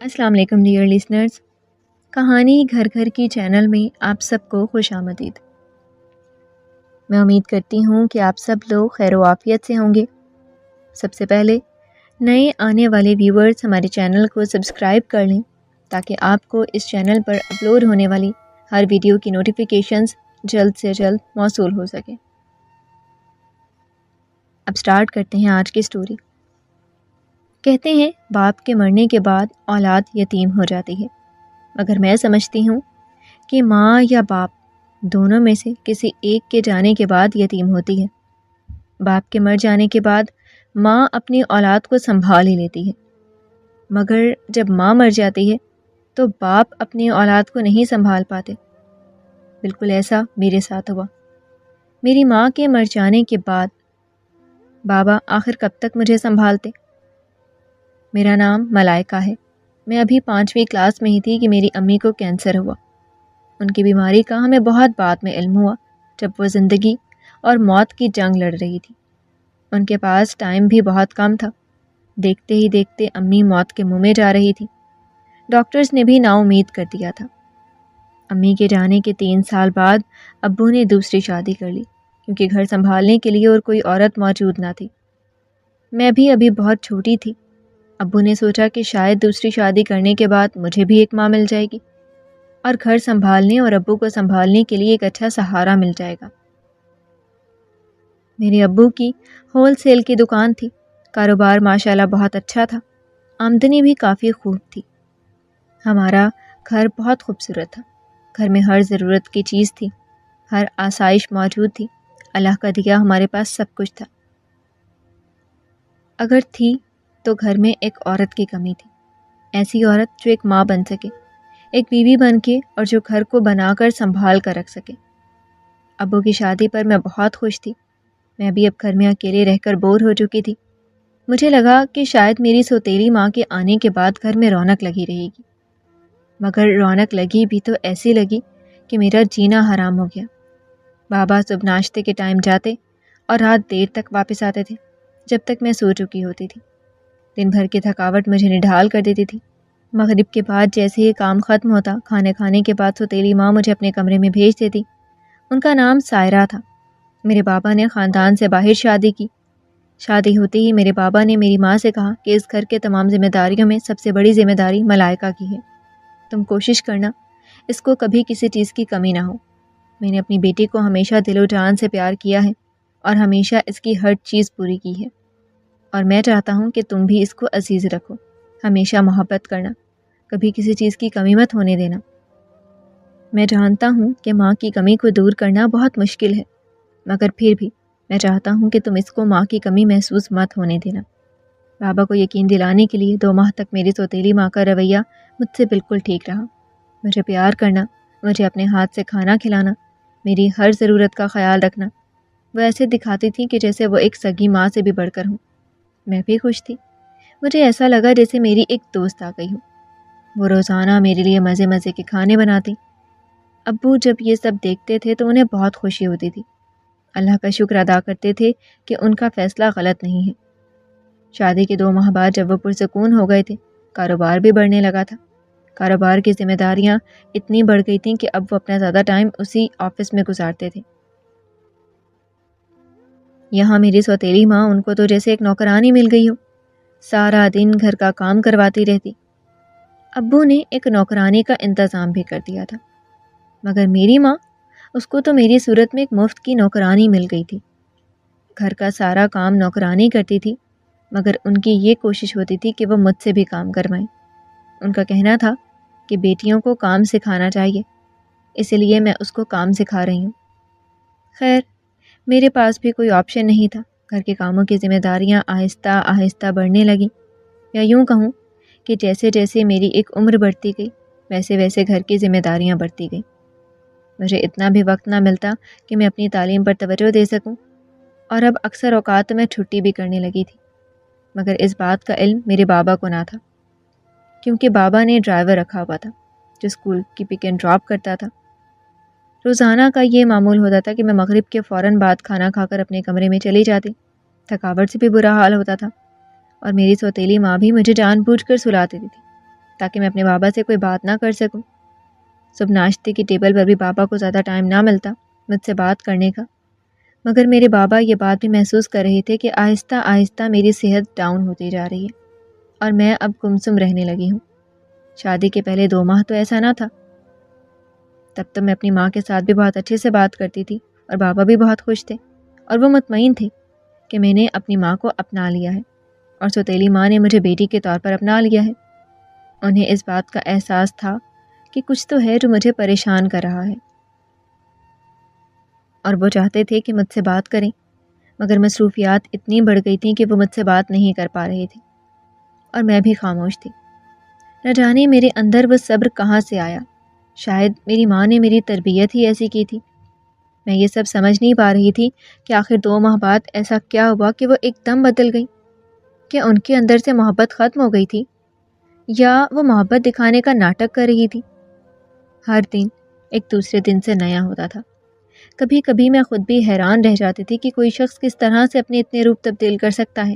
السلام علیکم dear listeners, کہانی گھر گھر کی چینل میں آپ سب کو خوش آمدید۔ میں امید کرتی ہوں کہ آپ سب لوگ خیر و عافیت سے ہوں گے۔ سب سے پہلے نئے آنے والے ویورز ہمارے چینل کو سبسکرائب کر لیں تاکہ آپ کو اس چینل پر اپلوڈ ہونے والی ہر ویڈیو کی نوٹیفیکیشنز جلد سے جلد موصول ہو سکیں۔ اب سٹارٹ کرتے ہیں آج کی سٹوری۔ کہتے ہیں باپ کے مرنے کے بعد اولاد یتیم ہو جاتی ہے، مگر میں سمجھتی ہوں کہ ماں یا باپ دونوں میں سے کسی ایک کے جانے کے بعد یتیم ہوتی ہے۔ باپ کے مر جانے کے بعد ماں اپنی اولاد کو سنبھال ہی لیتی ہے، مگر جب ماں مر جاتی ہے تو باپ اپنی اولاد کو نہیں سنبھال پاتے۔ بالکل ایسا میرے ساتھ ہوا۔ میری ماں کے مر جانے کے بعد بابا آخر کب تک مجھے سنبھالتے؟ میرا نام ملائکہ ہے۔ میں ابھی 5ویں کلاس میں ہی تھی کہ میری امی کو کینسر ہوا۔ ان کی بیماری کا ہمیں بہت بعد میں علم ہوا، جب وہ زندگی اور موت کی جنگ لڑ رہی تھی۔ ان کے پاس ٹائم بھی بہت کم تھا۔ دیکھتے ہی دیکھتے امی موت کے منہ میں جا رہی تھی۔ ڈاکٹرز نے بھی نا امید کر دیا تھا۔ امی کے جانے کے 3 سال بعد ابو نے دوسری شادی کر لی، کیونکہ گھر سنبھالنے کے لیے اور کوئی عورت موجود نہ تھی۔ میں بھی ابھی بہت چھوٹی تھی۔ ابو نے سوچا کہ شاید دوسری شادی کرنے کے بعد مجھے بھی ایک ماں مل جائے گی اور گھر سنبھالنے اور ابو کو سنبھالنے کے لیے ایک اچھا سہارا مل جائے گا۔ میرے ابو کی ہول سیل کی دکان تھی۔ کاروبار ماشاءاللہ بہت اچھا تھا، آمدنی بھی کافی خوب تھی۔ ہمارا گھر بہت خوبصورت تھا۔ گھر میں ہر ضرورت کی چیز تھی، ہر آسائش موجود تھی۔ اللہ کا دیا ہمارے پاس سب کچھ تھا۔ اگر تھی تو گھر میں ایک عورت کی کمی تھی، ایسی عورت جو ایک ماں بن سکے، ایک بیوی بن کے، اور جو گھر کو بنا کر سنبھال کر رکھ سکے۔ ابو کی شادی پر میں بہت خوش تھی۔ میں بھی اب گھر میں اکیلے رہ کر بور ہو چکی تھی۔ مجھے لگا کہ شاید میری سوتیلی ماں کے آنے کے بعد گھر میں رونق لگی رہے گی، مگر رونق لگی بھی تو ایسی لگی کہ میرا جینا حرام ہو گیا۔ بابا صبح ناشتے کے ٹائم جاتے اور رات دیر تک واپس آتے تھے، جب تک میں سو چکی ہوتی تھی۔ دن بھر کی تھکاوٹ مجھے نڈھال کر دیتی تھی۔ مغرب کے بعد جیسے ہی کام ختم ہوتا، کھانے کے بعد سوتیلی ماں مجھے اپنے کمرے میں بھیج دیتی۔ ان کا نام سائرہ تھا۔ میرے بابا نے خاندان سے باہر شادی کی۔ شادی ہوتے ہی میرے بابا نے میری ماں سے کہا کہ اس گھر کے تمام ذمہ داریوں میں سب سے بڑی ذمہ داری ملائکہ کی ہے۔ تم کوشش کرنا اس کو کبھی کسی چیز کی کمی نہ ہو۔ میں نے اپنی بیٹی کو ہمیشہ دل و جان سے پیار کیا ہے اور ہمیشہ اس کی ہر چیز پوری کی ہے، اور میں چاہتا ہوں کہ تم بھی اس کو عزیز رکھو، ہمیشہ محبت کرنا، کبھی کسی چیز کی کمی مت ہونے دینا۔ میں جانتا ہوں کہ ماں کی کمی کو دور کرنا بہت مشکل ہے، مگر پھر بھی میں چاہتا ہوں کہ تم اس کو ماں کی کمی محسوس مت ہونے دینا۔ بابا کو یقین دلانے کے لیے 2 ماہ تک میری سوتیلی ماں کا رویہ مجھ سے بالکل ٹھیک رہا۔ مجھے پیار کرنا، مجھے اپنے ہاتھ سے کھانا کھلانا، میری ہر ضرورت کا خیال رکھنا۔ وہ ایسے دکھاتی تھی کہ جیسے وہ ایک سگی ماں سے بھی بڑھ کر ہوں۔ میں بھی خوش تھی۔ مجھے ایسا لگا جیسے میری ایک دوست آ گئی ہو۔ وہ روزانہ میرے لیے مزے مزے کے کھانے بناتی۔ ابو جب یہ سب دیکھتے تھے تو انہیں بہت خوشی ہوتی تھی۔ اللہ کا شکر ادا کرتے تھے کہ ان کا فیصلہ غلط نہیں ہے۔ شادی کے 2 ماہ بعد جب وہ پرسکون ہو گئے تھے، کاروبار بھی بڑھنے لگا تھا۔ کاروبار کی ذمہ داریاں اتنی بڑھ گئی تھیں کہ اب وہ اپنا زیادہ ٹائم اسی آفس میں گزارتے تھے۔ یہاں میری سوتیلی ماں ان کو تو جیسے ایک نوکرانی مل گئی ہو، سارا دن گھر کا کام کرواتی رہتی۔ ابو نے ایک نوکرانی کا انتظام بھی کر دیا تھا، مگر میری ماں، اس کو تو میری صورت میں ایک مفت کی نوکرانی مل گئی تھی۔ گھر کا سارا کام نوکرانی کرتی تھی، مگر ان کی یہ کوشش ہوتی تھی کہ وہ مجھ سے بھی کام کروائیں۔ ان کا کہنا تھا کہ بیٹیوں کو کام سکھانا چاہیے، اسی لیے میں اس کو کام سکھا رہی ہوں۔ خیر، میرے پاس بھی کوئی آپشن نہیں تھا۔ گھر کے کاموں کی ذمہ داریاں آہستہ آہستہ بڑھنے لگیں، یا یوں کہوں کہ جیسے جیسے میری ایک عمر بڑھتی گئی، ویسے ویسے گھر کی ذمہ داریاں بڑھتی گئیں۔ مجھے اتنا بھی وقت نہ ملتا کہ میں اپنی تعلیم پر توجہ دے سکوں، اور اب اکثر اوقات میں چھٹی بھی کرنے لگی تھی۔ مگر اس بات کا علم میرے بابا کو نہ تھا، کیونکہ بابا نے ڈرائیور رکھا ہوا تھا جو اسکول کی پک اینڈ ڈراپ کرتا تھا۔ روزانہ کا یہ معمول ہوتا تھا کہ میں مغرب کے فوراً بعد کھانا کھا کر اپنے کمرے میں چلی جاتی۔ تھکاوٹ سے بھی برا حال ہوتا تھا، اور میری سوتیلی ماں بھی مجھے جان بوجھ کر سلا دیتی تھی تاکہ میں اپنے بابا سے کوئی بات نہ کر سکوں۔ صبح ناشتے کی ٹیبل پر بھی بابا کو زیادہ ٹائم نہ ملتا مجھ سے بات کرنے کا، مگر میرے بابا یہ بات بھی محسوس کر رہے تھے کہ آہستہ آہستہ میری صحت ڈاؤن ہوتی جا رہی ہے اور میں اب گمسم رہنے لگی ہوں۔ شادی کے پہلے 2 ماہ تو ایسا نہ تھا۔ تب تو میں اپنی ماں کے ساتھ بھی بہت اچھے سے بات کرتی تھی اور بابا بھی بہت خوش تھے اور وہ مطمئن تھے کہ میں نے اپنی ماں کو اپنا لیا ہے اور سوتیلی ماں نے مجھے بیٹی کے طور پر اپنا لیا ہے۔ انہیں اس بات کا احساس تھا کہ کچھ تو ہے جو مجھے پریشان کر رہا ہے، اور وہ چاہتے تھے کہ مجھ سے بات کریں، مگر مصروفیات اتنی بڑھ گئی تھیں کہ وہ مجھ سے بات نہیں کر پا رہے تھے اور میں بھی خاموش تھی۔ نہ جانے میرے اندر وہ صبر کہاں سے آیا، شاید میری ماں نے میری تربیت ہی ایسی کی تھی۔ میں یہ سب سمجھ نہیں پا رہی تھی کہ آخر 2 ماہ بعد ایسا کیا ہوا کہ وہ ایک دم بدل گئی۔ کیا ان کے اندر سے محبت ختم ہو گئی تھی یا وہ محبت دکھانے کا ناٹک کر رہی تھی؟ ہر دن ایک دوسرے دن سے نیا ہوتا تھا۔ کبھی کبھی میں خود بھی حیران رہ جاتی تھی کہ کوئی شخص کس طرح سے اپنے اتنے روپ تبدیل کر سکتا ہے۔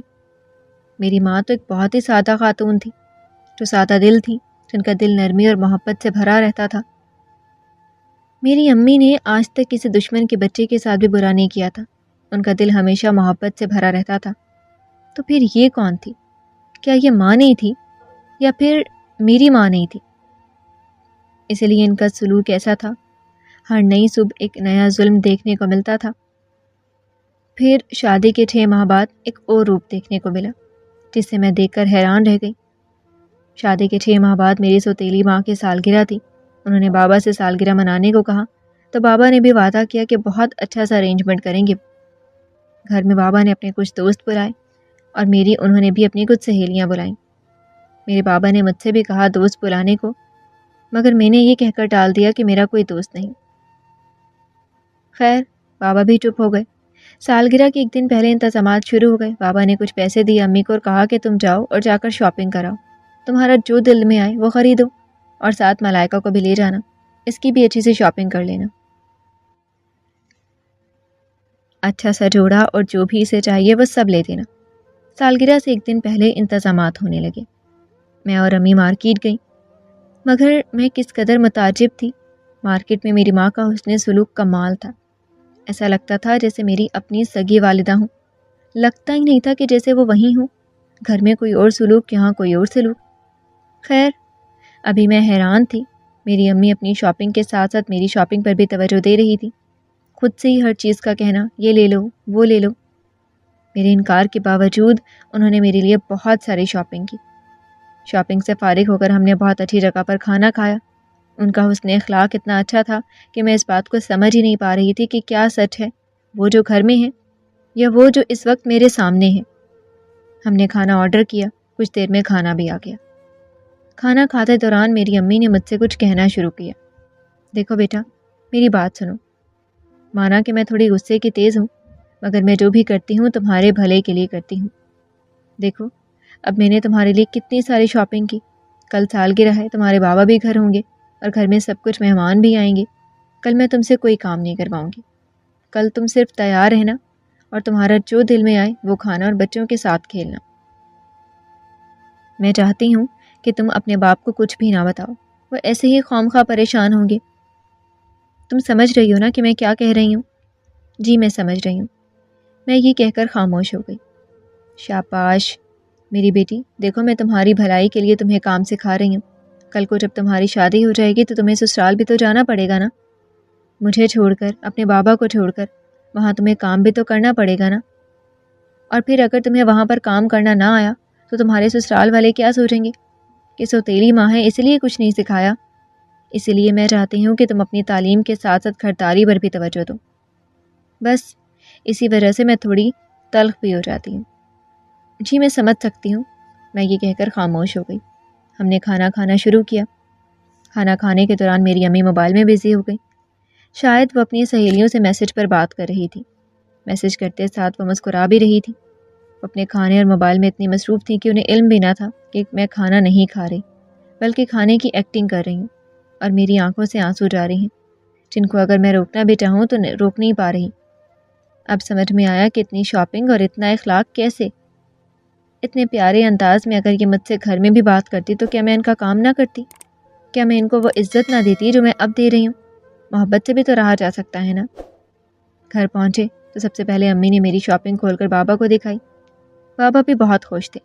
میری ماں تو ایک بہت ہی سادہ خاتون تھی، جو سادہ دل تھی، جن کا دل نرمی اور محبت سے بھرا رہتا تھا۔ میری امی نے آج تک کسی دشمن کے بچے کے ساتھ بھی برا نہیں کیا تھا، ان کا دل ہمیشہ محبت سے بھرا رہتا تھا۔ تو پھر یہ کون تھی؟ کیا یہ ماں نہیں تھی یا پھر میری ماں نہیں تھی؟ اس لیے ان کا سلوک ایسا تھا۔ ہر نئی صبح ایک نیا ظلم دیکھنے کو ملتا تھا۔ پھر شادی کے 6 ماہ بعد ایک اور روپ دیکھنے کو ملا، جس سے میں دیکھ کر حیران رہ گئی۔ شادی کے 6 ماہ بعد میری سوتیلی ماں کی سالگرہ تھی۔ انہوں نے بابا سے سالگرہ منانے کو کہا تو بابا نے بھی وعدہ کیا کہ بہت اچھا سا ارینجمنٹ کریں گے۔ گھر میں بابا نے اپنے کچھ دوست بلائے اور انہوں نے بھی اپنی کچھ سہیلیاں بلائیں۔ میرے بابا نے مجھ سے بھی کہا دوست بلانے کو، مگر میں نے یہ کہہ کر ٹال دیا کہ میرا کوئی دوست نہیں۔ خیر، بابا بھی چپ ہو گئے۔ سالگرہ کے 1 دن پہلے انتظامات شروع ہو گئے۔ بابا نے کچھ پیسے دیے امی کو اور کہا کہ تم جاؤ اور جا کر شاپنگ کراؤ، تمہارا جو دل میں آئے وہ خریدو، اور ساتھ ملائکہ کو بھی لے جانا، اس کی بھی اچھی سی شاپنگ کر لینا۔ اچھا سا جوڑا اور جو بھی اسے چاہیے وہ سب لے دینا۔ سالگرہ سے 1 دن پہلے انتظامات ہونے لگے۔ میں اور امی مارکیٹ گئیں، مگر میں کس قدر متعجب تھی۔ مارکیٹ میں میری ماں کا حسن سلوک کمال تھا۔ ایسا لگتا تھا جیسے میری اپنی سگی والدہ ہوں، لگتا ہی نہیں تھا کہ جیسے وہ وہیں ہوں۔ گھر میں کوئی اور سلوک، یہاں کوئی اور سلوک۔ خیر، ابھی میں حیران تھی۔ میری امی اپنی شاپنگ کے ساتھ ساتھ میری شاپنگ پر بھی توجہ دے رہی تھی، خود سے ہی ہر چیز کا کہنا، یہ لے لو وہ لے لو۔ میرے انکار کے باوجود انہوں نے میرے لیے بہت ساری شاپنگ کی۔ شاپنگ سے فارغ ہو کر ہم نے بہت اچھی جگہ پر کھانا کھایا۔ ان کا حسن اخلاق اتنا اچھا تھا کہ میں اس بات کو سمجھ ہی نہیں پا رہی تھی کہ کیا سچ ہے، وہ جو گھر میں ہے یا وہ جو اس وقت میرے سامنے ہے۔ ہم نے کھانا آرڈر کیا، کچھ دیر میں کھانا بھی آ گیا۔ کھانا کھاتے دوران میری امی نے مجھ سے کچھ کہنا شروع کیا۔ دیکھو بیٹا، میری بات سنو۔ مانا کہ میں تھوڑی غصے کی تیز ہوں، مگر میں جو بھی کرتی ہوں تمہارے بھلے کے لیے کرتی ہوں۔ دیکھو، اب میں نے تمہارے لیے کتنی ساری شاپنگ کی۔ کل سالگرہ ہے، تمہارے بابا بھی گھر ہوں گے اور گھر میں سب کچھ مہمان بھی آئیں گے۔ کل میں تم سے کوئی کام نہیں کرواؤں گی۔ کل تم صرف تیار رہنا اور تمہارا جو دل میں آئے وہ کھانا اور بچوں کے ساتھ کھیلنا۔ میں چاہتی ہوں کہ تم اپنے باپ کو کچھ بھی نہ بتاؤ، وہ ایسے ہی خواہ پریشان ہوں گے۔ تم سمجھ رہی ہو نا کہ میں کیا کہہ رہی ہوں؟ جی میں سمجھ رہی ہوں، میں یہ کہہ کر خاموش ہو گئی۔ شاباش میری بیٹی، دیکھو میں تمہاری بھلائی کے لیے تمہیں کام سکھا رہی ہوں۔ کل کو جب تمہاری شادی ہو جائے گی تو تمہیں سسرال بھی تو جانا پڑے گا نا، مجھے چھوڑ کر، اپنے بابا کو چھوڑ کر۔ وہاں تمہیں کام بھی تو کرنا پڑے گا نا، اور پھر اگر تمہیں وہاں پر کام کرنا نہ آیا تو تمہارے سسرال والے کیا سوچیں گے کہ سوتیلی ماں ہے اس لیے کچھ نہیں سکھایا۔ اس لیے میں چاہتی ہوں کہ تم اپنی تعلیم کے ساتھ ساتھ گھرداری پر بھی توجہ دو۔ بس اسی وجہ سے میں تھوڑی تلخ بھی ہو جاتی ہوں۔ جی میں سمجھ سکتی ہوں، میں یہ کہہ کر خاموش ہو گئی۔ ہم نے کھانا کھانا شروع کیا۔ کھانا کھانے کے دوران میری امی موبائل میں بزی ہو گئی، شاید وہ اپنی سہیلیوں سے میسج پر بات کر رہی تھی۔ میسج کرتے ساتھ وہ مسکرا بھی رہی تھی۔ وہ اپنے کھانے اور موبائل میں اتنی مصروف تھی کہ انہیں علم بھی نہ تھا کہ میں کھانا نہیں کھا رہی، بلکہ کھانے کی ایکٹنگ کر رہی ہوں، اور میری آنکھوں سے آنسو جا رہے ہیں جن کو اگر میں روکنا بھی چاہوں تو روک نہیں پا رہی۔ اب سمجھ میں آیا کہ اتنی شاپنگ اور اتنا اخلاق کیسے۔ اتنے پیارے انداز میں اگر یہ مجھ سے گھر میں بھی بات کرتی تو کیا میں ان کا کام نہ کرتی؟ کیا میں ان کو وہ عزت نہ دیتی جو میں اب دے رہی ہوں؟ محبت سے بھی تو رہا جا سکتا ہے نا۔ گھر پہنچے تو سب سے پہلے امی نے میری شاپنگ کھول کر بابا کو دکھائی۔ بابا بھی بہت خوش تھے۔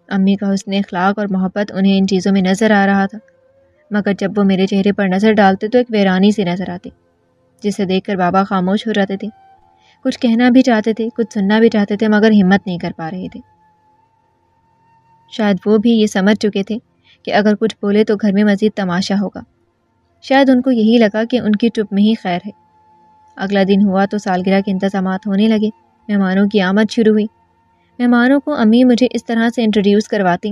امی کا حسن اخلاق اور محبت انہیں ان چیزوں میں نظر آ رہا تھا، مگر جب وہ میرے چہرے پر نظر ڈالتے تو ایک ویرانی سی نظر آتی، جسے دیکھ کر بابا خاموش ہو جاتے تھے۔ کچھ کہنا بھی چاہتے تھے، کچھ سننا بھی چاہتے تھے، مگر ہمت نہیں کر پا رہے تھے۔ شاید وہ بھی یہ سمجھ چکے تھے کہ اگر کچھ بولے تو گھر میں مزید تماشا ہوگا۔ شاید ان کو یہی لگا کہ ان کی چپ میں ہی خیر ہے۔ اگلا دن ہوا تو سالگرہ کے انتظامات ہونے لگے۔ مہمانوں کی آمد شروع ہوئی۔ مہمانوں کو امی مجھے اس طرح سے انٹروڈیوس کرواتی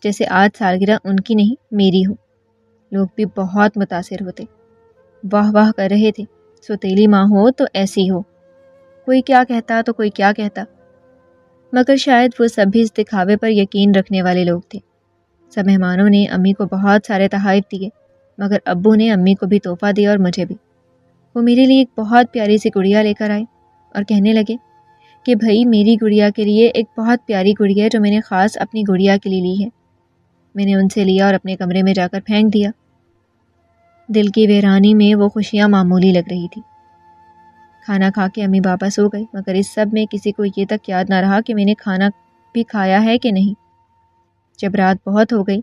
جیسے آج سالگرہ ان کی نہیں میری ہو۔ لوگ بھی بہت متاثر ہوتے، واہ واہ کر رہے تھے، سوتیلی ماں ہو تو ایسی ہو، کوئی کیا کہتا تو کوئی کیا کہتا، مگر شاید وہ سب بھی اس دکھاوے پر یقین رکھنے والے لوگ تھے۔ سب مہمانوں نے امی کو بہت سارے تحائف دیے، مگر ابو نے امی کو بھی تحفہ دیا اور مجھے بھی۔ وہ میرے لیے ایک بہت پیاری سی گڑیا لے کر آئے اور کہنے لگے کہ بھائی میری گڑیا کے لیے ایک بہت پیاری گڑیا ہے جو میں نے خاص اپنی گڑیا کے لیے لی ہے۔ میں نے ان سے لیا اور اپنے کمرے میں جا کر پھینک دیا۔ دل کی ویرانی میں وہ خوشیاں معمولی لگ رہی تھی۔ کھانا کھا کے امی بابا سو گئی، مگر اس سب میں کسی کو یہ تک یاد نہ رہا کہ میں نے کھانا بھی کھایا ہے کہ نہیں۔ جب رات بہت ہو گئی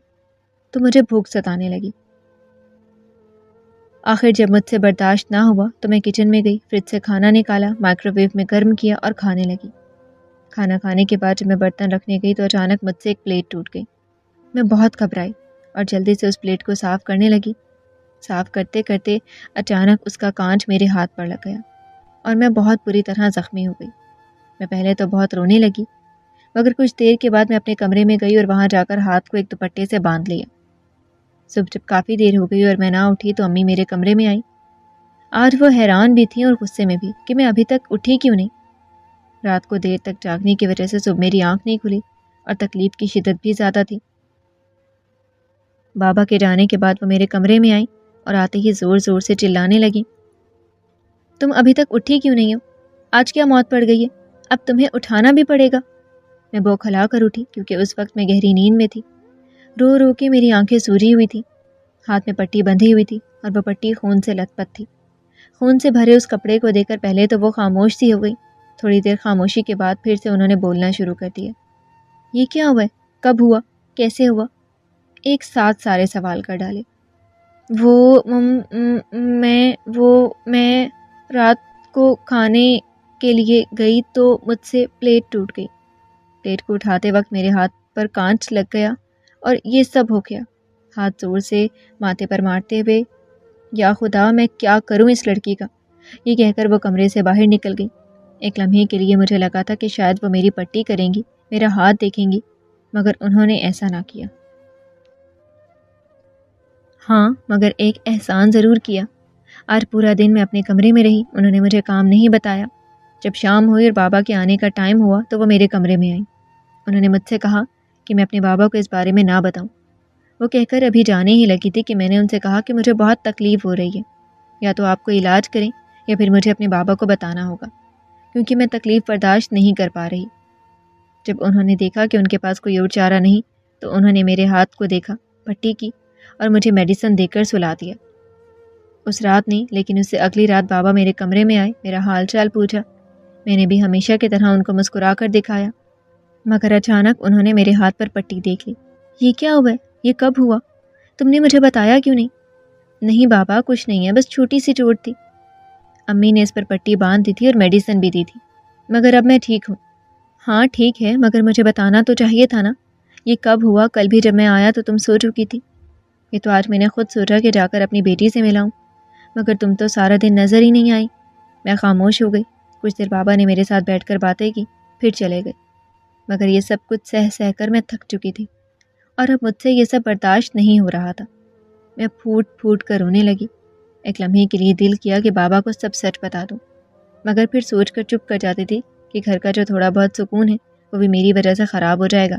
تو مجھے بھوک ستانے لگی۔ آخر جب مجھ سے برداشت نہ ہوا تو میں کچن میں گئی، فریج سے کھانا نکالا، مائکرو ویو میں گرم کیا اور کھانے لگی۔ کھانا کھانے کے بعد جب میں برتن رکھنے گئی تو اچانک مجھ سے ایک پلیٹ ٹوٹ گئی۔ میں بہت گھبرائی اور جلدی سے اس پلیٹ کو صاف کرنے لگی۔ صاف کرتے کرتے اچانک اس کا کانچ میرے ہاتھ پر لگ گیا اور میں بہت بری طرح زخمی ہو گئی۔ میں پہلے تو بہت رونے لگی، مگر کچھ دیر کے بعد میں اپنے کمرے میں گئی اور وہاں جا کر ہاتھ کو ایک دوپٹے سے باندھ لیا۔ صبح جب کافی دیر ہو گئی اور میں نہ اٹھی تو امی میرے کمرے میں آئی۔ آج وہ حیران بھی تھیں اور غصے میں بھی کہ میں ابھی تک اٹھی کیوں نہیں۔ رات کو دیر تک جاگنے کی وجہ سے صبح میری آنکھ نہیں کھلی اور تکلیف کی شدت بھی زیادہ تھی۔ بابا کے جانے کے بعد وہ میرے کمرے میں آئیں اور آتے ہی زور زور سے چلانے لگیں، تم ابھی تک اٹھی کیوں نہیں ہو؟ آج کیا موت پڑ گئی ہے؟ اب تمہیں اٹھانا بھی پڑے گا۔ میں بوکھلا کر اٹھی کیونکہ اس وقت میں گہری نیند میں تھی۔ رو رو کے میری آنکھیں سوجی ہوئی تھیں، ہاتھ میں پٹی بندھی ہوئی تھی اور وہ پٹی خون سے لت پت تھی۔ خون سے بھرے اس کپڑے کو دیکھ کر پہلے تو وہ خاموش سی ہو گئی، تھوڑی دیر خاموشی کے بعد پھر سے انہوں نے بولنا شروع کر دیا۔ یہ کیا ہوا ہے؟ کب ہوا؟ کیسے ہوا؟ ایک ساتھ سارے سوال کر ڈالے۔ میں رات کو کھانے کے لیے گئی تو مجھ سے پلیٹ ٹوٹ گئی۔ پلیٹ کو اٹھاتے وقت میرے ہاتھ پر کانچ لگ گیا اور یہ سب ہو گیا۔ ہاتھ زور سے ماتھے پر مارتے ہوئے، یا خدا میں کیا کروں اس لڑکی کا، یہ کہہ کر وہ کمرے سے باہر نکل گئی۔ ایک لمحے کے لیے مجھے لگا تھا کہ شاید وہ میری پٹی کریں گی، میرا ہاتھ دیکھیں گی، مگر انہوں نے ایسا نہ کیا۔ ہاں، مگر ایک احسان ضرور کیا۔ آج پورا دن میں اپنے کمرے میں رہی، انہوں نے مجھے کام نہیں بتایا۔ جب شام ہوئی اور بابا کے آنے کا ٹائم ہوا تو وہ میرے کمرے میں آئیں۔ انہوں نے مجھ سے کہا کہ میں اپنے بابا کو اس بارے میں نہ بتاؤں۔ وہ کہہ کر ابھی جانے ہی لگی تھی کہ میں نے ان سے کہا کہ مجھے بہت تکلیف ہو رہی ہے، یا تو آپ کو علاج کریں یا پھر مجھے اپنے بابا کو بتانا ہوگا، کیونکہ میں تکلیف برداشت نہیں کر پا رہی۔ جب انہوں نے دیکھا کہ ان کے پاس کوئی اور چارہ نہیں تو انہوں نے میرے ہاتھ کو دیکھا، پٹی کی اور مجھے میڈیسن دے کر سلا دیا۔ اس رات نہیں لیکن اس سے اگلی رات بابا میرے کمرے میں آئے، میرا حال چال پوچھا۔ میں نے بھی ہمیشہ کی طرح ان کو مسکرا کر دکھایا، مگر اچانک انہوں نے میرے ہاتھ پر پٹی دیکھ لی۔ یہ کیا ہوا ہے؟ یہ کب ہوا؟ تم نے مجھے بتایا کیوں نہیں؟ نہیں بابا، کچھ نہیں ہے، بس چھوٹی سی چوٹ تھی۔ امی نے اس پر پٹی باندھ دی تھی اور میڈیسن بھی دی تھی، مگر اب میں ٹھیک ہوں۔ ہاں ٹھیک ہے، مگر مجھے بتانا تو چاہیے تھا نا۔ یہ کب ہوا؟ کل بھی جب میں آیا تو تم سو چکی تھی۔ یہ تو آج میں نے خود سوچا کہ جا کر اپنی بیٹی سے ملاؤں، مگر تم تو سارا دن نظر ہی نہیں آئی۔ میں خاموش ہو گئی۔ کچھ دیر بابا نے میرے ساتھ بیٹھ کر باتیں کی، پھر چلے گئے، مگر یہ سب کچھ سہ کر میں تھک چکی تھی اور اب مجھ سے یہ سب برداشت نہیں ہو رہا تھا۔ میں پھوٹ پھوٹ کر رونے لگی۔ ایک لمحے کے لیے دل کیا کہ بابا کو سب سچ بتا دوں، مگر پھر سوچ کر چپ کر جاتی تھی کہ گھر کا جو تھوڑا بہت سکون ہے وہ بھی میری وجہ سے خراب ہو جائے گا۔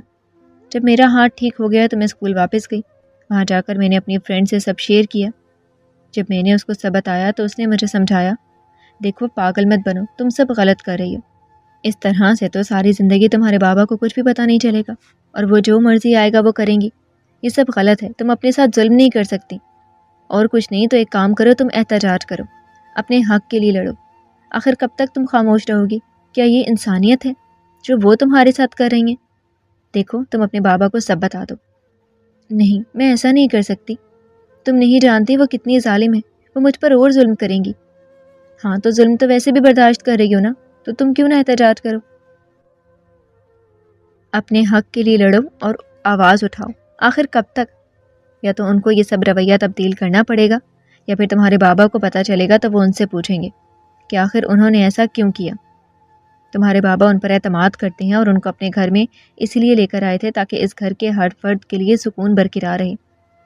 جب میرا ہاتھ ٹھیک ہو گیا تو میں اسکول واپس گئی۔ وہاں جا کر میں نے اپنی فرینڈ سے سب شیئر کیا۔ جب میں نے اس کو سب بتایا تو اس نے مجھے سمجھایا، دیکھو پاگل مت بنو، تم سب غلط کر رہی ہو۔ اس طرح سے تو ساری زندگی تمہارے بابا کو کچھ بھی پتہ نہیں چلے گا اور وہ جو مرضی آئے گا وہ کریں گی. یہ سب غلط ہے. تم اپنے ساتھ ظلم نہیں کر سکتی. اور کچھ نہیں تو ایک کام کرو, تم احتجاج کرو, اپنے حق کے لیے لڑو. آخر کب تک تم خاموش رہو گی؟ کیا یہ انسانیت ہے جو وہ تمہارے ساتھ کر رہی ہیں؟ دیکھو تم اپنے بابا کو سب بتا دو. نہیں, میں ایسا نہیں کر سکتی. تم نہیں جانتی وہ کتنی ظالم ہے. وہ مجھ پر اور ظلم کریں گی. ہاں تو ظلم تو ویسے بھی برداشت کر رہی ہو نا, تو تم کیوں نہ احتجاج کرو؟ اپنے حق کے لیے لڑو اور آواز اٹھاؤ. آخر کب تک؟ یا تو ان کو یہ سب رویہ تبدیل کرنا پڑے گا, یا پھر تمہارے بابا کو پتہ چلے گا تو وہ ان سے پوچھیں گے کہ آخر انہوں نے ایسا کیوں کیا. تمہارے بابا ان پر اعتماد کرتے ہیں اور ان کو اپنے گھر میں اس لیے لے کر آئے تھے تاکہ اس گھر کے ہر فرد کے لیے سکون برقرار رہے.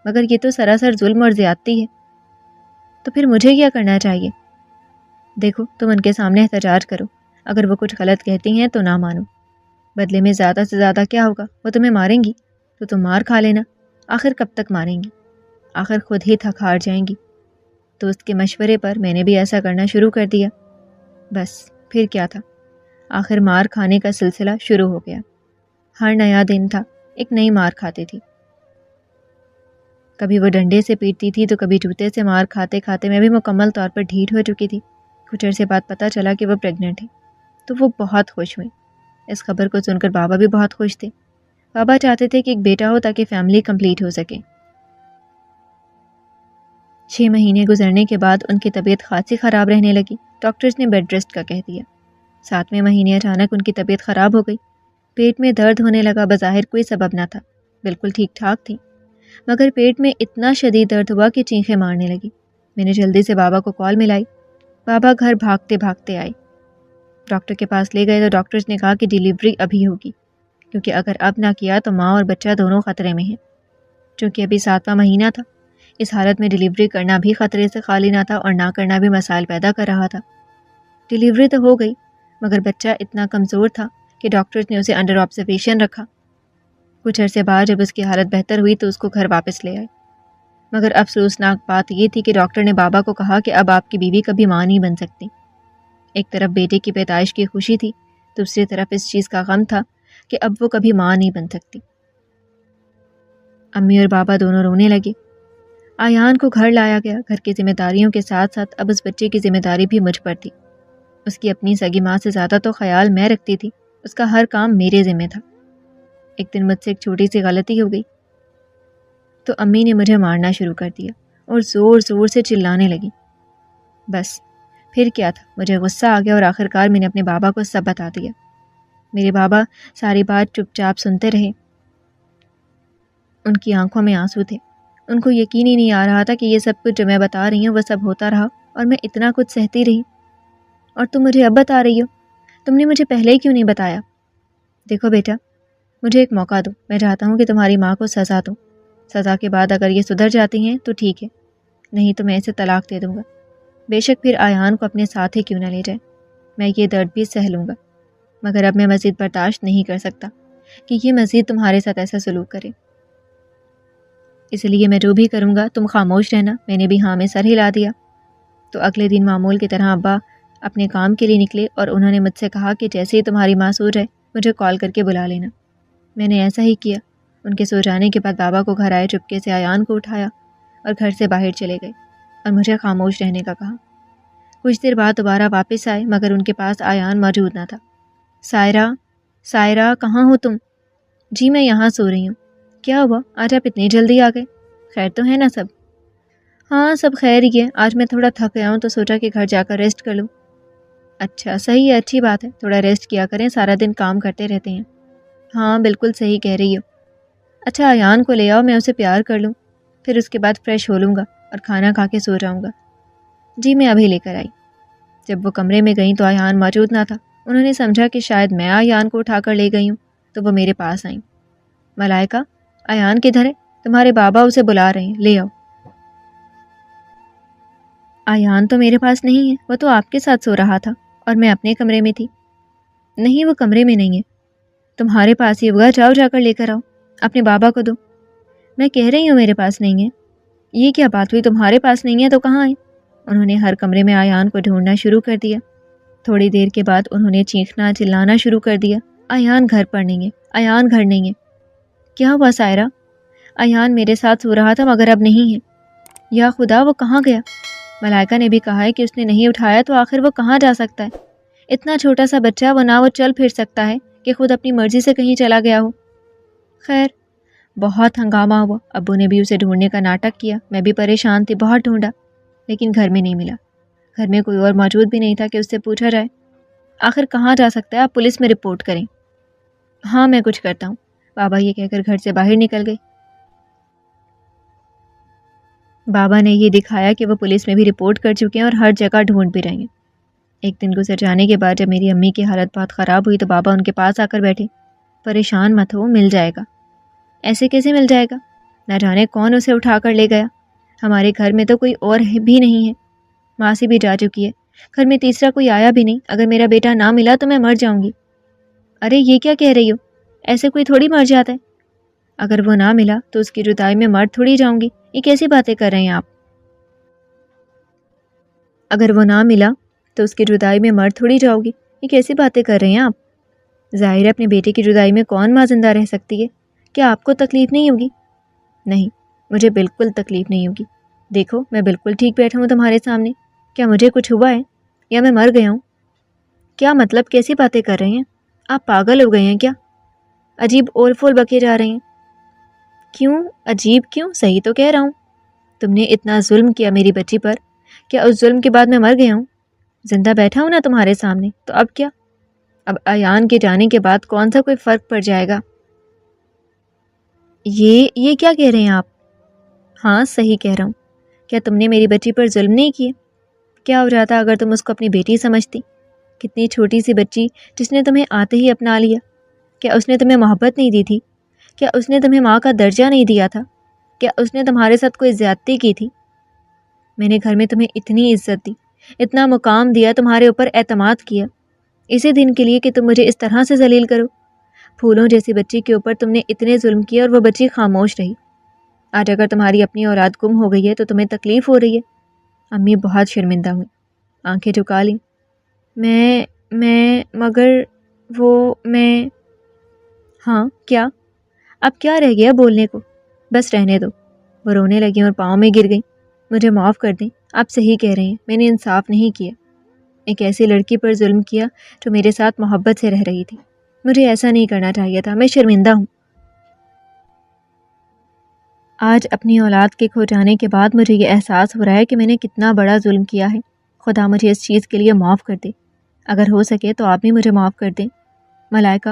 مگر یہ تو سراسر ظلم اور زیادتی ہے. تو پھر مجھے کیا کرنا چاہیے؟ دیکھو تم ان کے سامنے احتجاج کرو. اگر وہ کچھ غلط کہتی ہیں تو نہ مانو. بدلے میں زیادہ سے زیادہ کیا ہوگا؟ وہ تمہیں ماریں گی تو تم مار کھا لینا. آخر کب تک ماریں گی؟ آخر خود ہی تھک ہار جائیں گی. تو اس کے مشورے پر میں نے بھی ایسا کرنا شروع کر دیا. بس پھر کیا تھا؟ آخر مار کھانے کا سلسلہ شروع ہو گیا. ہر نیا دن تھا ایک نئی مار کھاتی تھی. کبھی وہ ڈنڈے سے پیٹتی تھی تو کبھی جوتے سے مار کھاتے کھاتے میں بھی مکمل طور پر ڈھیٹ ہو چکی تھی. کچھ عرصے بعد پتہ چلا کہ وہ پریگننٹ ہے. تو وہ بہت خوش ہوئی. اس خبر کو سن کر بابا بھی بہت خوش تھے. بابا چاہتے تھے کہ ایک بیٹا ہو تاکہ فیملی کمپلیٹ ہو سکے. 6 مہینے گزرنے کے بعد ان کی طبیعت خاصی خراب رہنے لگی. ڈاکٹرز نے بیڈ ریسٹ کا کہہ دیا. 7ویں مہینے اچانک ان کی طبیعت خراب ہو گئی. پیٹ میں درد ہونے لگا. بظاہر کوئی سبب نہ تھا, بالکل ٹھیک ٹھاک تھی, مگر پیٹ میں اتنا شدید درد ہوا کہ چینخیں مارنے لگی. میں نے جلدی سے بابا کو کال ملائی. بابا گھر بھاگتے بھاگتے آئے. ڈاکٹر کے پاس لے گئے تو ڈاکٹرز نے کہا کہ ڈیلیوری ابھی ہوگی, کیونکہ اگر اب نہ کیا تو ماں اور بچہ دونوں خطرے میں ہیں. چونکہ ابھی 7واں مہینہ تھا, اس حالت میں ڈیلیوری کرنا بھی خطرے سے خالی نہ تھا اور نہ کرنا بھی مسائل پیدا کر رہا تھا. ڈیلیوری تو ہو گئی, مگر بچہ اتنا کمزور تھا کہ ڈاکٹرز نے اسے انڈر آبزرویشن رکھا. کچھ عرصے بعد جب اس کی حالت بہتر ہوئی تو اس کو گھر واپس لے آئے. مگر افسوسناک بات یہ تھی کہ ڈاکٹر نے بابا کو کہا کہ اب آپ کی بیوی کبھی ماں نہیں بن سکتی. ایک طرف بیٹے کی پیدائش کی خوشی تھی, دوسری طرف اس چیز کا غم تھا کہ اب وہ کبھی ماں نہیں بن سکتی. امی اور بابا دونوں رونے لگے. آیان کو گھر لایا گیا. گھر کی ذمہ داریوں کے ساتھ ساتھ اب اس بچے کی ذمہ داری بھی مجھ پر تھی. اس کی اپنی سگی ماں سے زیادہ تو خیال میں رکھتی تھی. اس کا ہر کام میرے ذمہ تھا. ایک دن مجھ سے ایک چھوٹی سی غلطی ہو گئی تو امی نے مجھے مارنا شروع کر دیا اور زور زور سے چلانے لگی. بس پھر کیا تھا, مجھے غصہ آ گیا اور آخرکار میں نے اپنے بابا کو سب بتا دیا. میرے بابا ساری بات چپ چاپ سنتے رہے. ان کی آنکھوں میں آنسو تھے. ان کو یقین ہی نہیں آ رہا تھا کہ یہ سب کچھ جو میں بتا رہی ہوں وہ سب ہوتا رہا اور میں اتنا کچھ سہتی رہی. اور تم مجھے اب بتا رہی ہو؟ تم نے مجھے پہلے ہی کیوں نہیں بتایا؟ دیکھو بیٹا, مجھے ایک موقع دو. میں چاہتا ہوں کہ تمہاری ماں کو سزا دو. سزا کے بعد اگر یہ سدھر جاتی ہیں تو ٹھیک ہے, نہیں تو میں اسے طلاق دے دوں گا. بے شک پھر آیان کو اپنے ساتھ ہی کیوں نہ لے جائے. میں یہ درد بھی سہ لوں گا, مگر اب میں مزید برداشت نہیں کر سکتا کہ یہ مزید تمہارے ساتھ ایسا سلوک کرے. اس لیے میں جو بھی کروں گا تم خاموش رہنا. میں نے بھی ہاں میں سر ہلا دیا. تو اگلے دن معمول کی طرح ابا اپنے کام کے لیے نکلے اور انہوں نے مجھ سے کہا کہ جیسے ہی تمہاری ماں سو جائے مجھے کال کر کے بلا لینا. میں نے ایسا ہی کیا. ان کے سو جانے کے بعد بابا کو گھر آئے, چپکے سے آیان کو اٹھایا اور گھر سے باہر چلے گئے اور مجھے خاموش رہنے کا کہا. کچھ دیر بعد دوبارہ واپس آئے, مگر ان کے پاس آیان موجود نہ تھا. سائرہ کہاں ہو تم؟ جی میں یہاں سو رہی ہوں. کیا ہوا, آج آپ اتنی جلدی آ گئے؟ خیر تو ہے نا سب؟ ہاں سب خیر ہی ہے. آج میں تھوڑا تھک گیا ہوں تو سوچا کہ گھر جا کر ریسٹ کر لوں. اچھا صحیح ہے, اچھی بات ہے. تھوڑا ریسٹ کیا کریں, سارا دن کام کرتے رہتے ہیں. ہاں بالکل صحیح کہہ رہی ہو. اچھا آیان کو لے آؤ, میں اسے پیار کر لوں, پھر اس کے بعد فریش ہو لوں گا اور کھانا کھا کے سو جاؤں گا. جی میں ابھی لے کر آئی. جب وہ کمرے میں گئیں تو آیان موجود نہ تھا. انہوں نے سمجھا کہ شاید میں آیان کو اٹھا کر لے گئی ہوں تو وہ میرے پاس آئیں. ملائکہ, آیان کدھر ہے؟ تمہارے بابا اسے بلا رہے ہیں, لے آؤ. آیان تو میرے پاس نہیں ہے, وہ تو آپ کے ساتھ سو رہا تھا اور میں اپنے کمرے میں تھی. نہیں وہ کمرے میں نہیں ہے, تمہارے پاس ہی ہوگا. جاؤ جا کر لے کر آؤ, اپنے بابا کو دو. میں کہہ رہی ہوں میرے پاس نہیں ہے. یہ کیا بات ہوئی, تمہارے پاس نہیں ہے تو کہاں ہے؟ انہوں نے ہر کمرے میں آیان کو ڈھونڈنا شروع کر دیا. تھوڑی دیر کے بعد انہوں نے چیخنا چلانا شروع کر دیا، ایان گھر پر نہیں ہے، ایان گھر نہیں ہے۔ کیا ہوا سائرہ؟ ایان میرے ساتھ سو رہا تھا مگر اب نہیں ہے۔ یا خدا، وہ کہاں گیا؟ ملائکہ نے بھی کہا ہے کہ اس نے نہیں اٹھایا تو آخر وہ کہاں جا سکتا ہے؟ اتنا چھوٹا سا بچہ، وہ نہ وہ چل پھر سکتا ہے کہ خود اپنی مرضی سے کہیں چلا گیا ہو۔ خیر، بہت ہنگامہ ہوا، ابو نے بھی اسے ڈھونڈنے کا ناٹک کیا، میں بھی پریشان تھی، بہت ڈھونڈا لیکن گھر میں نہیں ملا۔ گھر میں کوئی اور موجود بھی نہیں تھا کہ اس سے پوچھا جائے۔ آخر کہاں جا سکتا ہے؟ آپ پولیس میں رپورٹ کریں۔ ہاں میں کچھ کرتا ہوں، بابا یہ کہہ کر گھر سے باہر نکل گئی۔ بابا نے یہ دکھایا کہ وہ پولیس میں بھی رپورٹ کر چکے ہیں اور ہر جگہ ڈھونڈ بھی رہے ہیں۔ ایک دن گزر جانے کے بعد جب میری امی کی حالت بہت خراب ہوئی تو بابا ان کے پاس آ کر بیٹھے۔ پریشان مت ہو، مل جائے گا۔ ایسے کیسے مل جائے گا؟ نہ جانے کون اسے اٹھا کر لے گیا۔ ہمارے گھر میں تو کوئی اور بھی نہیں ہے، ماسی بھی جا چکی ہے، گھر میں تیسرا کوئی آیا بھی نہیں۔ اگر میرا بیٹا نہ ملا تو میں مر جاؤں گی۔ ارے یہ کیا کہہ رہی ہو؟ ایسے کوئی تھوڑی مر جاتا ہے۔ اگر وہ نہ ملا تو اس کی جدائی میں مر تھوڑی جاؤں گی۔ یہ کیسی باتیں کر رہے ہیں آپ؟ اگر وہ نہ ملا تو اس کی جدائی میں مر تھوڑی جاؤ گی، یہ کیسی باتیں کر رہے ہیں آپ؟ ظاہر ہے اپنے بیٹے کی جدائی میں کون ماں زندہ رہ سکتی ہے؟ کیا آپ کو تکلیف نہیں ہوگی؟ نہیں، مجھے بالکل تکلیف نہیں ہوگی۔ دیکھو میں بالکل ٹھیک بیٹھا ہوں تمہارے سامنے، کیا مجھے کچھ ہوا ہے یا میں مر گیا ہوں؟ کیا مطلب، کیسی باتیں کر رہے ہیں آپ؟ پاگل ہو گئے ہیں کیا؟ عجیب اول فول بکے جا رہے ہیں۔ کیوں عجیب؟ کیوں، صحیح تو کہہ رہا ہوں۔ تم نے اتنا ظلم کیا میری بچی پر، کیا اس ظلم کے بعد میں مر گیا ہوں؟ زندہ بیٹھا ہوں نا تمہارے سامنے، تو اب کیا؟ اب ایان کے جانے کے بعد کون سا کوئی فرق پڑ جائے گا؟ یہ کیا کہہ رہے ہیں آپ؟ ہاں صحیح کہہ رہا ہوں۔ کیا تم نے میری بچی پر ظلم نہیں کیا؟ کیا ہو جاتا اگر تم اس کو اپنی بیٹی سمجھتی؟ کتنی چھوٹی سی بچی جس نے تمہیں آتے ہی اپنا لیا۔ کیا اس نے تمہیں محبت نہیں دی تھی؟ کیا اس نے تمہیں ماں کا درجہ نہیں دیا تھا؟ کیا اس نے تمہارے ساتھ کوئی زیادتی کی تھی؟ میں نے گھر میں تمہیں اتنی عزت دی، اتنا مقام دیا، تمہارے اوپر اعتماد کیا، اسی دن کے لیے کہ تم مجھے اس طرح سے ذلیل کرو؟ پھولوں جیسی بچی کے اوپر تم نے اتنے ظلم کیا اور وہ بچی خاموش رہی۔ آج اگر تمہاری اپنی اولاد گم ہو گئی ہے تو تمہیں تکلیف ہو رہی ہے۔ امی بہت شرمندہ ہوئی، آنکھیں جھکا لیں۔ مگر میں ہاں کیا؟ اب کیا رہ گیا بولنے کو؟ بس رہنے دو۔ وہ رونے لگیں اور پاؤں میں گر گئیں۔ مجھے معاف کر دیں، آپ صحیح کہہ رہے ہیں، میں نے انصاف نہیں کیا۔ ایک ایسی لڑکی پر ظلم کیا جو میرے ساتھ محبت سے رہ رہی تھی۔ مجھے ایسا نہیں کرنا چاہیے تھا، میں شرمندہ ہوں۔ آج اپنی اولاد کے کھو جانے کے بعد مجھے یہ احساس ہو رہا ہے کہ میں نے کتنا بڑا ظلم کیا ہے۔ خدا مجھے اس چیز کے لیے معاف کر دے۔ اگر ہو سکے تو آپ بھی مجھے معاف کر دیں۔ ملائکہ،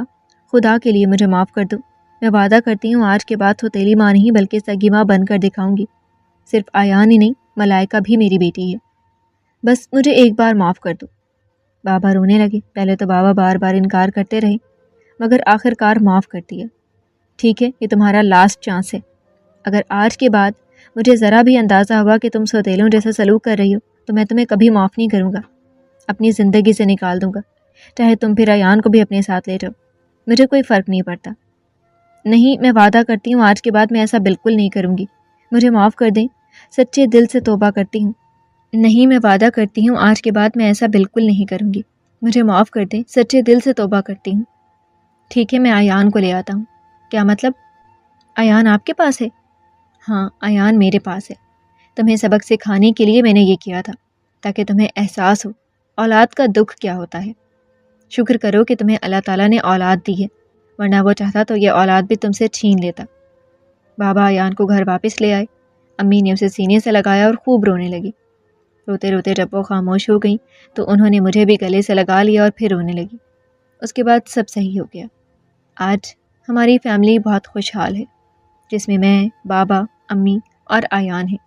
خدا کے لیے مجھے معاف کر دو۔ میں وعدہ کرتی ہوں آج کے بعد سوتیلی ماں نہیں بلکہ سگی ماں بن کر دکھاؤں گی۔ صرف ایان ہی نہیں، ملائکہ بھی میری بیٹی ہے۔ بس مجھے ایک بار معاف کر دو۔ بابا رونے لگے۔ پہلے تو بابا بار بار انکار کرتے رہے مگر آخر کار معاف کر دیا۔ ٹھیک ہے، یہ تمہارا لاسٹ چانس ہے۔ اگر آج کے بعد مجھے ذرا بھی اندازہ ہوا کہ تم سوتیلوں جیسا سلوک کر رہی ہو تو میں تمہیں کبھی معاف نہیں کروں گا، اپنی زندگی سے نکال دوں گا، چاہے تم پھر ایان کو بھی اپنے ساتھ لے جاؤ، مجھے کوئی فرق نہیں پڑتا۔ نہیں، میں وعدہ کرتی ہوں آج کے بعد میں ایسا بالکل نہیں کروں گی، مجھے معاف کر دیں، سچے دل سے توبہ کرتی ہوں۔ نہیں، میں وعدہ کرتی ہوں آج کے بعد میں ایسا بالکل نہیں کروں گی، مجھے معاف کر دیں، سچے دل سے توبہ کرتی ہوں۔ ٹھیک ہے، میں ایان کو لے آتا ہوں۔ کیا مطلب؟ ایان آپ کے پاس ہے؟ ہاں، ایان میرے پاس ہے۔ تمہیں سبق سکھانے کے لیے میں نے یہ کیا تھا، تاکہ تمہیں احساس ہو اولاد کا دکھ کیا ہوتا ہے۔ شکر کرو کہ تمہیں اللہ تعالیٰ نے اولاد دی ہے، ورنہ وہ چاہتا تو یہ اولاد بھی تم سے چھین لیتا۔ بابا ایان کو گھر واپس لے آئے۔ امی نے اسے سینے سے لگایا اور خوب رونے لگی۔ روتے روتے جب وہ خاموش ہو گئیں تو انہوں نے مجھے بھی گلے سے لگا لیا اور پھر رونے لگی۔ اس کے بعد سب صحیح ہو گیا۔ آج ہماری فیملی بہت خوشحال ہے، جس میں میں، بابا، امی اور ایان ہیں۔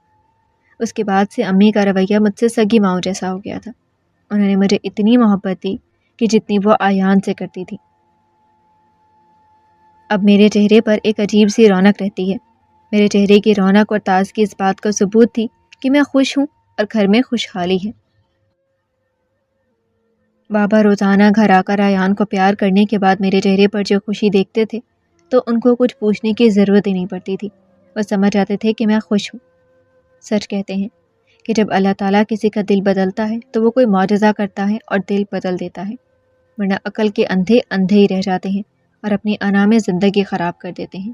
اس کے بعد سے امی کا رویہ مجھ سے سگی ماؤں جیسا ہو گیا تھا۔ انہوں نے مجھے اتنی محبت دی کہ جتنی وہ ایان سے کرتی تھی۔ اب میرے چہرے پر ایک عجیب سی رونق رہتی ہے۔ میرے چہرے کی رونق اور تازگی اس بات کا ثبوت تھی کہ میں خوش ہوں اور گھر میں خوشحالی ہے۔ بابا روزانہ گھر آ کر ایان کو پیار کرنے کے بعد میرے چہرے پر جو خوشی دیکھتے تھے تو ان کو کچھ پوچھنے کی ضرورت ہی نہیں پڑتی تھی، وہ سمجھ جاتے تھے کہ میں خوش ہوں۔ سچ کہتے ہیں کہ جب اللہ تعالیٰ کسی کا دل بدلتا ہے تو وہ کوئی معجزہ کرتا ہے اور دل بدل دیتا ہے، ورنہ عقل کے اندھے اندھے ہی رہ جاتے ہیں اور اپنی انا میں زندگی خراب کر دیتے ہیں۔